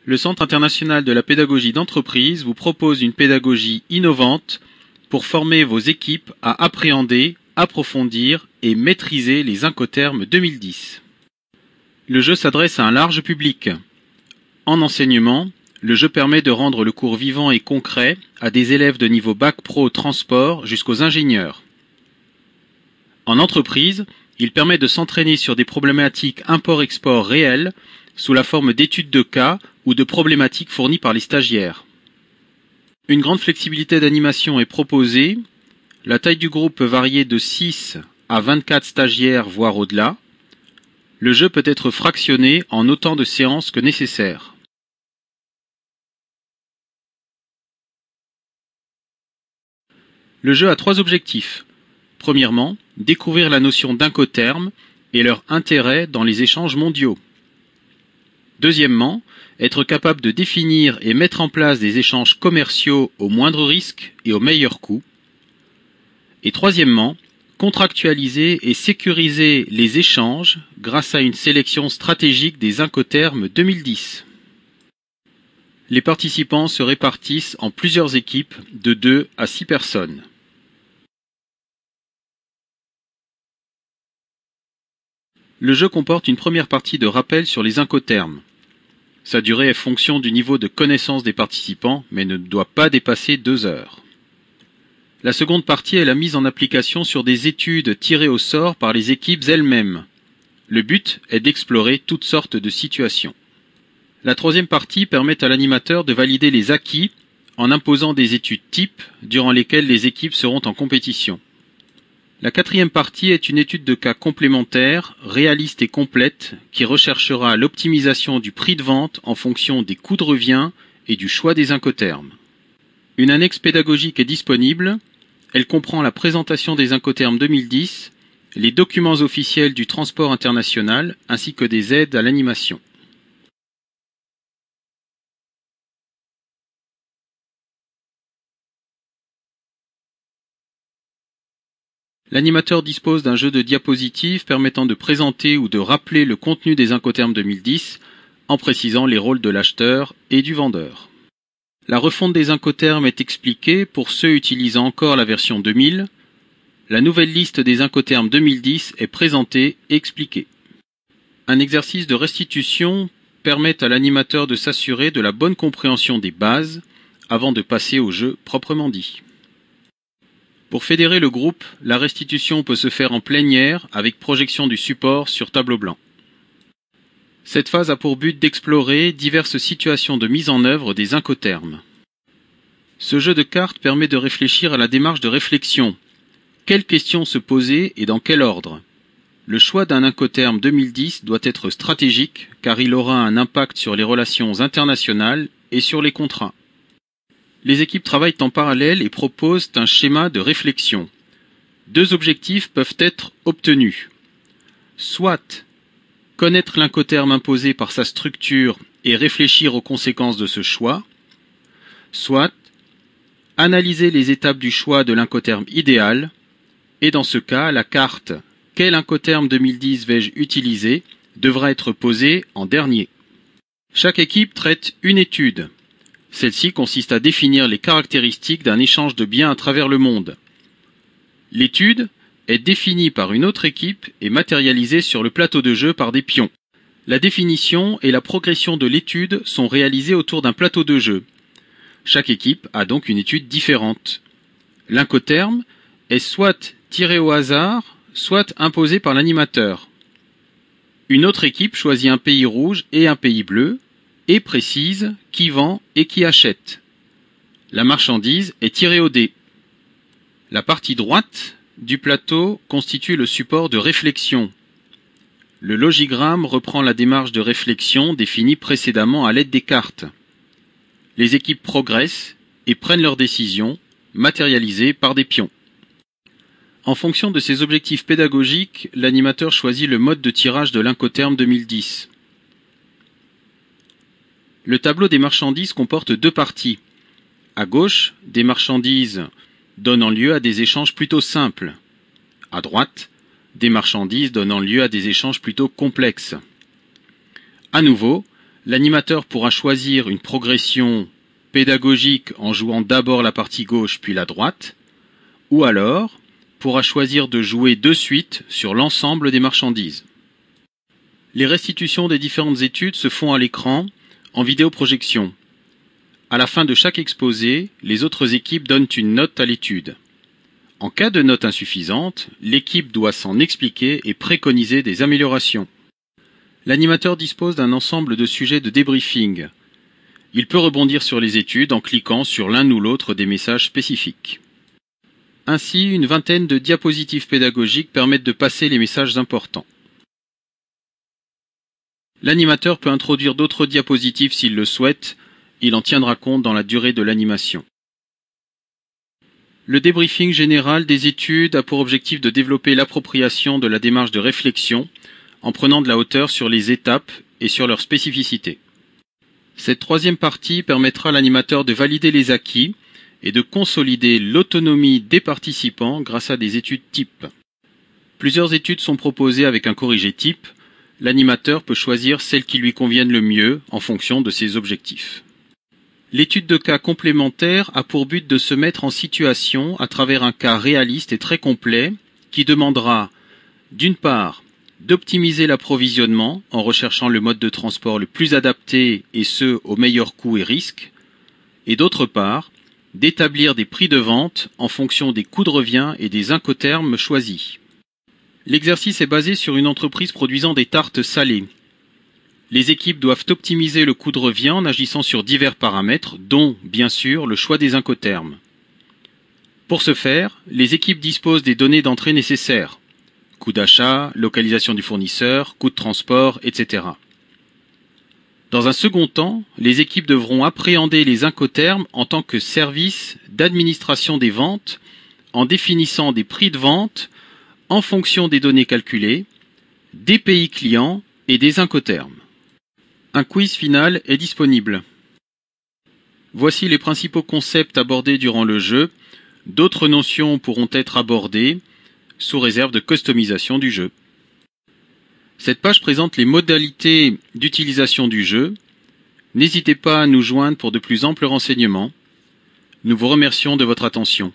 Le Centre international de la pédagogie d'entreprise vous propose une pédagogie innovante pour former vos équipes à appréhender, approfondir et maîtriser les Incoterms 2010. Le jeu s'adresse à un large public. En enseignement, le jeu permet de rendre le cours vivant et concret à des élèves de niveau Bac Pro Transport jusqu'aux ingénieurs. En entreprise, il permet de s'entraîner sur des problématiques import-export réelles sous la forme d'études de cas ou de problématiques fournies par les stagiaires. Une grande flexibilité d'animation est proposée. La taille du groupe peut varier de 6 à 24 stagiaires, voire au-delà. Le jeu peut être fractionné en autant de séances que nécessaire. Le jeu a 3 objectifs. Premièrement, découvrir la notion d'Incoterms et leur intérêt dans les échanges mondiaux. Deuxièmement, être capable de définir et mettre en place des échanges commerciaux au moindre risque et au meilleur coût. Et troisièmement, contractualiser et sécuriser les échanges grâce à une sélection stratégique des Incoterms 2010. Les participants se répartissent en plusieurs équipes de 2 à 6 personnes. Le jeu comporte une première partie de rappel sur les Incoterms. Sa durée est fonction du niveau de connaissance des participants, mais ne doit pas dépasser 2 heures. La seconde partie est la mise en application sur des études tirées au sort par les équipes elles-mêmes. Le but est d'explorer toutes sortes de situations. La troisième partie permet à l'animateur de valider les acquis en imposant des études types durant lesquelles les équipes seront en compétition. La quatrième partie est une étude de cas complémentaire, réaliste et complète, qui recherchera l'optimisation du prix de vente en fonction des coûts de revient et du choix des Incoterms. Une annexe pédagogique est disponible. Elle comprend la présentation des Incoterms 2010, les documents officiels du transport international ainsi que des aides à l'animation. L'animateur dispose d'un jeu de diapositives permettant de présenter ou de rappeler le contenu des Incoterms 2010 en précisant les rôles de l'acheteur et du vendeur. La refonte des Incoterms est expliquée pour ceux utilisant encore la version 2000. La nouvelle liste des Incoterms 2010 est présentée et expliquée. Un exercice de restitution permet à l'animateur de s'assurer de la bonne compréhension des bases avant de passer au jeu proprement dit. Pour fédérer le groupe, la restitution peut se faire en plénière avec projection du support sur tableau blanc. Cette phase a pour but d'explorer diverses situations de mise en œuvre des Incoterms. Ce jeu de cartes permet de réfléchir à la démarche de réflexion. Quelles questions se poser et dans quel ordre? Le choix d'un Incoterm 2010 doit être stratégique car il aura un impact sur les relations internationales et sur les contrats. Les équipes travaillent en parallèle et proposent un schéma de réflexion. 2 objectifs peuvent être obtenus. Soit connaître l'Incoterm imposé par sa structure et réfléchir aux conséquences de ce choix, soit analyser les étapes du choix de l'Incoterm idéal, et dans ce cas, la carte « Quel Incoterm 2010 vais-je utiliser ?» devra être posée en dernier. Chaque équipe traite une étude. Celle-ci consiste à définir les caractéristiques d'un échange de biens à travers le monde. L'étude est définie par une autre équipe et matérialisée sur le plateau de jeu par des pions. La définition et la progression de l'étude sont réalisées autour d'un plateau de jeu. Chaque équipe a donc une étude différente. L'Incoterm est soit tiré au hasard, soit imposé par l'animateur. Une autre équipe choisit un pays rouge et un pays bleu, et précise qui vend et qui achète. La marchandise est tirée au dé. La partie droite du plateau constitue le support de réflexion. Le logigramme reprend la démarche de réflexion définie précédemment à l'aide des cartes. Les équipes progressent et prennent leurs décisions, matérialisées par des pions. En fonction de ses objectifs pédagogiques, l'animateur choisit le mode de tirage de l'Incoterm 2010. Le tableau des marchandises comporte 2 parties. À gauche, des marchandises donnant lieu à des échanges plutôt simples. À droite, des marchandises donnant lieu à des échanges plutôt complexes. À nouveau, L'animateur pourra choisir une progression pédagogique en jouant d'abord la partie gauche puis la droite, ou alors pourra choisir de jouer de suite sur l'ensemble des marchandises. Les restitutions des différentes études se font à l'écran en vidéoprojection. À la fin de chaque exposé, les autres équipes donnent une note à l'étude. En cas de note insuffisante, l'équipe doit s'en expliquer et préconiser des améliorations. L'animateur dispose d'un ensemble de sujets de débriefing. Il peut rebondir sur les études en cliquant sur l'un ou l'autre des messages spécifiques. Ainsi, une vingtaine de diapositives pédagogiques permettent de passer les messages importants. L'animateur peut introduire d'autres diapositives s'il le souhaite, il en tiendra compte dans la durée de l'animation. Le débriefing général des études a pour objectif de développer l'appropriation de la démarche de réflexion en prenant de la hauteur sur les étapes et sur leurs spécificités. Cette troisième partie permettra à l'animateur de valider les acquis et de consolider l'autonomie des participants grâce à des études types. Plusieurs études sont proposées avec un corrigé type. L'animateur peut choisir celle qui lui convienne le mieux en fonction de ses objectifs. L'étude de cas complémentaire a pour but de se mettre en situation à travers un cas réaliste et très complet qui demandera, d'une part, d'optimiser l'approvisionnement en recherchant le mode de transport le plus adapté et ce au meilleur coût et risque, et d'autre part, d'établir des prix de vente en fonction des coûts de revient et des incoterms choisis. L'exercice est basé sur une entreprise produisant des tartes salées. Les équipes doivent optimiser le coût de revient en agissant sur divers paramètres, dont, bien sûr, le choix des incoterms. Pour ce faire, les équipes disposent des données d'entrée nécessaires. Coût d'achat, localisation du fournisseur, coût de transport, etc. Dans un second temps, les équipes devront appréhender les incoterms en tant que service d'administration des ventes en définissant des prix de vente en fonction des données calculées, des pays clients et des incoterms. Un quiz final est disponible. Voici les principaux concepts abordés durant le jeu. D'autres notions pourront être abordées sous réserve de customisation du jeu. Cette page présente les modalités d'utilisation du jeu. N'hésitez pas à nous joindre pour de plus amples renseignements. Nous vous remercions de votre attention.